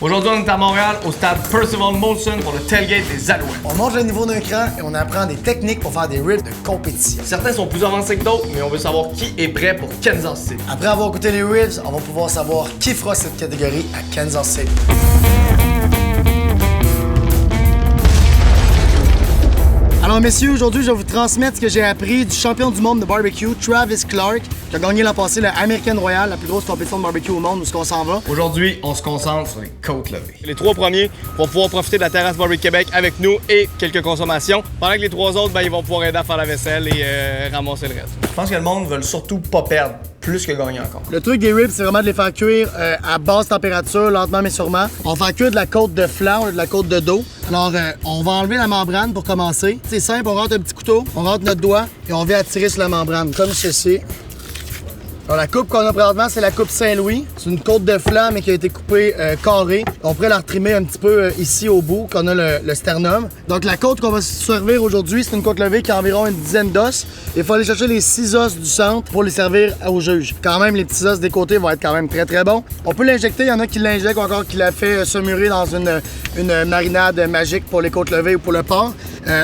Aujourd'hui, on est à Montréal, au stade Percival Molson pour le tailgate des Alouettes. On monte le niveau d'un cran et on apprend des techniques pour faire des ribs de compétition. Certains sont plus avancés que d'autres, mais on veut savoir qui est prêt pour Kansas City. Après avoir goûté les ribs, on va pouvoir savoir qui fera cette catégorie à Kansas City. Alors messieurs, aujourd'hui je vais vous transmettre ce que j'ai appris du champion du monde de barbecue, Travis Clark, qui a gagné l'an passé le American Royal, la plus grosse compétition de barbecue au monde, où est-ce qu'on s'en va. Aujourd'hui, on se concentre sur les côtes levées. Les 3 premiers vont pouvoir profiter de la terrasse Barbecue Québec avec nous et quelques consommations, pendant que les 3 autres, ils vont pouvoir aider à faire la vaisselle et ramasser le reste. Je pense que le monde veut surtout pas perdre, plus que gagner encore. Le truc des ribs, c'est vraiment de les faire cuire à basse température, lentement mais sûrement. On va faire cuire de la côte de flanc ou de la côte de dos. Alors, on va enlever la membrane pour commencer. C'est simple, on rentre un petit couteau, on rentre notre doigt et on vient attirer sur la membrane, comme ceci. Alors, la coupe qu'on a présentement, c'est la coupe Saint-Louis. C'est une côte de flanc, mais qui a été coupée carrée. On pourrait la retrimer un petit peu ici au bout, qu'on a le sternum. Donc, la côte qu'on va se servir aujourd'hui, c'est une côte levée qui a environ une dizaine d'os. Il faut aller chercher les 6 os du centre pour les servir au juge. Quand même, les petits os des côtés vont être quand même très, très bons. On peut l'injecter. Il y en a qui l'injectent ou encore qui la fait saumurer dans une marinade magique pour les côtes levées ou pour le porc.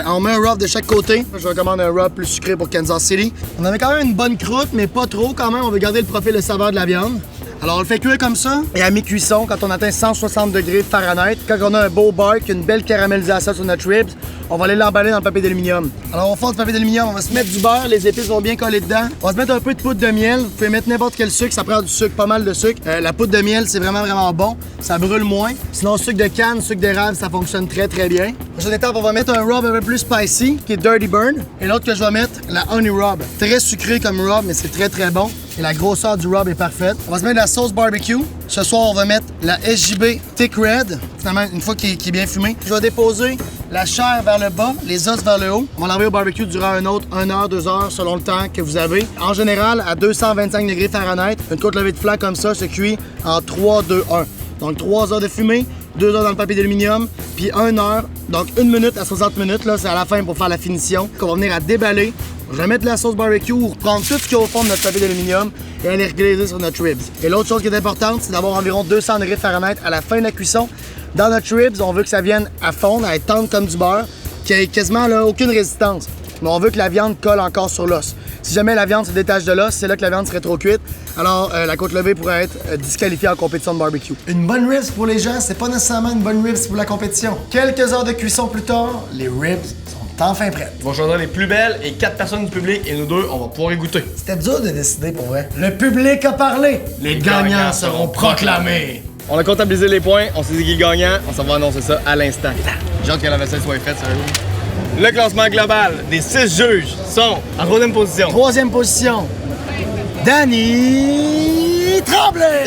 On met un rub de chaque côté. Je recommande un rub plus sucré pour Kansas City. On avait quand même une bonne croûte, mais pas trop quand même. On veut garder le profil de saveur de la viande. Alors, on le fait cuire comme ça. Et à mi-cuisson, quand on atteint 160 degrés Fahrenheit, quand on a un beau bark, une belle caramélisation sur notre ribs, on va aller l'emballer dans le papier d'aluminium. Alors, au fond du papier d'aluminium, on va se mettre du beurre, les épices vont bien coller dedans. On va se mettre un peu de poudre de miel. Vous pouvez mettre n'importe quel sucre, ça prend du sucre, pas mal de sucre. La poudre de miel, c'est vraiment, vraiment bon. Ça brûle moins. Sinon, sucre de canne, sucre d'érable, ça fonctionne très, très bien. Prochaine étape, on va mettre un rub un peu plus spicy, qui est Dirty Burn. Et l'autre que je vais mettre, la Honey Rub. Très sucré comme rub, mais c'est très, très bon. Et la grosseur du rub est parfaite. On va se mettre de la sauce barbecue. Ce soir, on va mettre la SJB Thick Red. Finalement, une fois qu'il est bien fumé. Je vais déposer la chair vers le bas, les os vers le haut. On va l'envoyer au barbecue durant 1 heure, 2 heures, selon le temps que vous avez. En général, à 225 degrés Fahrenheit, une côte levée de flanc comme ça se cuit en 3, 2, 1. Donc 3 heures de fumée, 2 heures dans le papier d'aluminium, puis 1 heure, donc 1 minute à 60 minutes, là, c'est à la fin pour faire la finition, qu'on va venir à déballer. Je vais mettre de la sauce barbecue ou reprendre tout ce qu'il y a au fond de notre papier d'aluminium et aller glazer sur notre ribs. Et l'autre chose qui est importante, c'est d'avoir environ 200 degrés Fahrenheit à la fin de la cuisson. Dans notre ribs, on veut que ça vienne à fondre, à être tendre comme du beurre, qu'il n'y ait quasiment là, aucune résistance. Mais on veut que la viande colle encore sur l'os. Si jamais la viande se détache de l'os, c'est là que la viande serait trop cuite. Alors, la côte levée pourrait être disqualifiée en compétition de barbecue. Une bonne ribs pour les gens, c'est pas nécessairement une bonne ribs pour la compétition. Quelques heures de cuisson plus tard, les ribs sont enfin prêtes. Ils vont choisir les plus belles et 4 personnes du public et nous deux, on va pouvoir y goûter. C'était dur de décider pour vrai. Le public a parlé. Les gagnants seront proclamés. On a comptabilisé les points, on s'est dit qui est le gagnant, on s'en va annoncer ça à l'instant. J'ai hâte que la vaisselle soit faite, sérieux. Le classement global des 6 juges sont en 3e position. 3e position, Danny Tremblay.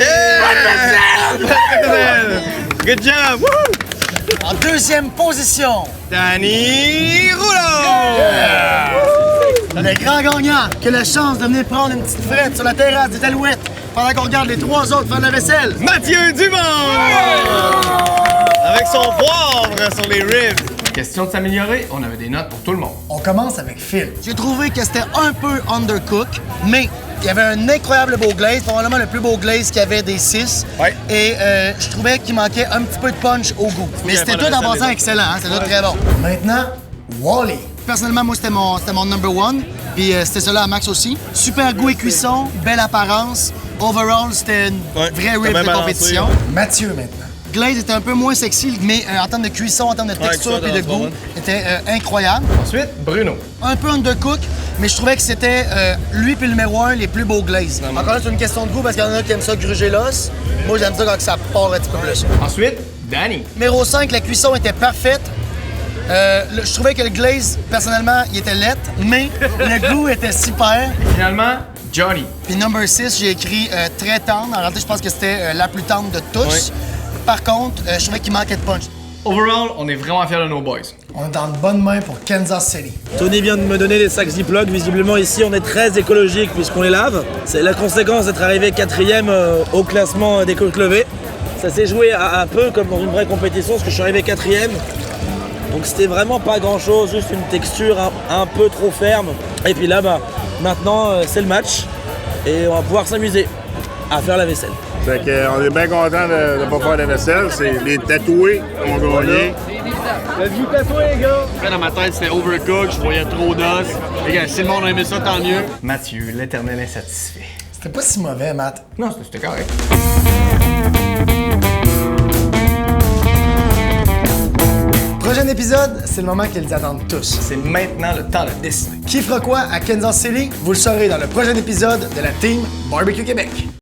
Good job! Woo! En 2e position, Danny Rouleau! le grand gagnant qui a la chance de venir prendre une petite frette sur la terrasse des Alouettes pendant qu'on regarde les 3 autres faire de la vaisselle. Mathieu Dumont! Avec son poivre sur les ribs. Question de s'améliorer, on avait des notes pour tout le monde. On commence avec Phil. J'ai trouvé que c'était un peu undercook, mais il y avait un incroyable beau glaze, probablement le plus beau glaze qu'il y avait des 6. Ouais. Et je trouvais qu'il manquait un petit peu de punch au goût. Mais c'était tout en passant excellent, hein? C'était tout très bon. Maintenant, Wally. Personnellement, moi, c'était mon number 1. Puis c'était celui-là à Max aussi. Super goût et cuisson, belle apparence. Overall, c'était une vraie rib de compétition. Mathieu, maintenant. Glaze était un peu moins sexy, mais en termes de cuisson, en termes de texture et de goût, était incroyable. Ensuite, Bruno. Un peu undercook, mais je trouvais que c'était lui puis le numéro 1 les plus beaux glazes. Encore là, c'est une question de goût parce qu'il y en a qui aiment ça gruger l'os. Moi, j'aime ça quand ça part un petit peu plus. Ensuite, Danny. Numéro 5, la cuisson était parfaite. Je trouvais que le glaze, personnellement, il était laid, mais le goût était super. Finalement, Johnny. Puis number 6, j'ai écrit très tendre. En réalité, je pense que c'était la plus tendre de tous. Ouais. Par contre, je trouvais qu'il manquait de punch. Overall, on est vraiment fiers de nos boys. On est dans de bonnes mains pour Kansas City. Tony vient de me donner des sacs Ziploc. Visiblement, ici, on est très écologique puisqu'on les lave. C'est la conséquence d'être arrivé 4e au classement des côtes levées. Ça s'est joué un peu comme dans une vraie compétition parce que je suis arrivé 4e. Donc c'était vraiment pas grand chose, juste une texture un peu trop ferme. Et puis là, maintenant, c'est le match et on va pouvoir s'amuser à faire la vaisselle. Fait qu'on est bien content de ne pas faire la vaisselle. C'est les tatoués qui ont gagné. Vous tatoué, les gars? Dans ma tête, c'était overcooked, je voyais trop d'os. Les gars, si le monde a aimé ça, tant mieux. Mathieu, l'éternel insatisfait. C'était pas si mauvais, Matt. Non, c'était correct. Prochain épisode, c'est le moment qu'ils attendent tous. C'est maintenant le temps de décider. Qui fera quoi à Kansas City? Vous le saurez dans le prochain épisode de la Team Barbecue Québec.